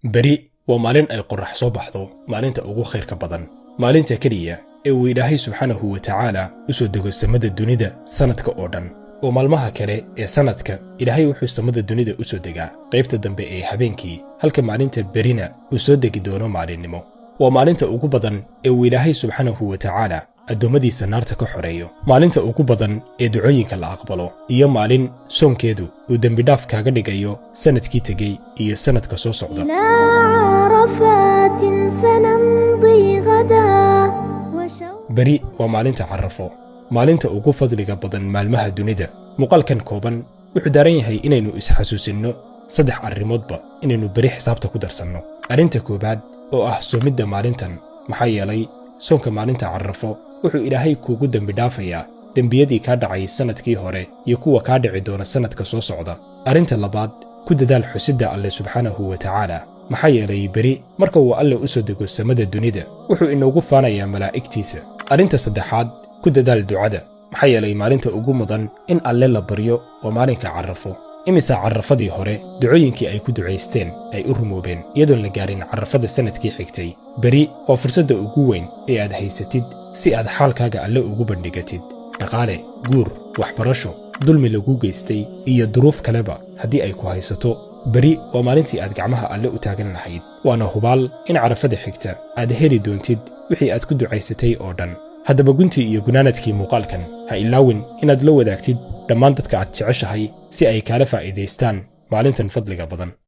beri waa maalin ay qorrax soo baxdo maalinta ugu khayrka badan maalinta kaliya ee uu Ilaahay subxaanahu wa ta'aala u soo dego samada dunida sanadka oo dhan oo maalmaha kale ee sanadka Ilaahay wuxuu samada dunida u soo degaa qaybta dambe ee habeenkii halka maalinta berina uu soo degi doono maalinimo waa maalinta ugu badan ee uu Ilaahay subxaanahu wa ta'aala adoomadiisa naarta ka xoreeyo maalinta ugu badan ee ducooyinka la aqbalo iyo maalin soonkeedu uu dambi dhaaf kaaga dhigayo sanadkii tagay iyo sanadka soo socda beri waa maalinta carafo maalinta ugu fadliga badan maalmaha dunida muuqaalkan kooban wuxuu daaran yahay inaynu isxasuusinno saddex arrimoodba inaynu beri xisaabta ku darsanno arrinta koobaad oo ah soomidda maalintan maxaa yeelay soonka maalinta carafo wuxuu Ilaahay kuugu dambi dhaafayaa dembiyadii kaa dhacay sanadkii hore iyo kuwa kaa dhici doona sanadka soo socda arrinta labaad ku dadaal xusidda Alle subxaanahu wa ta'aala maxaa yeelay beri marka uu Alle u soo dego samada dunida wuxuu inoogu faanayaa malaa'igtiisa arrinta saddexaad ku dadaal ducada maxaa yeelay maalinta ugu mudan in Alle la baryo waa maalinka carafo imisa carafadii hore ducooyinkii ay ku ducaysteen ay u rumoobeen iyadoon la gaarin carafada sanadkii xigtay beri waa fursadda ugu weyn ee aad haysatid si aad xaalkaaga Alle ugu bandhigatid dhaqaale guur waxbarasho dulmi lagu geystay iyo duruuf kaleba haddii ay ku haysato beri waa maalintii aad gacmaha Alle u taagan lahayd waana hubaal in carafada xigta aad heli doontid wixii aad ku ducaysatay oo dhan haddaba guntii iyo gunaanadkii muuqaalkan ha ilaawin inaad la wadaagtid dhammaan dadka aad jeceshahay si ay kaala faa'iidaystaan maalintan fadliga badan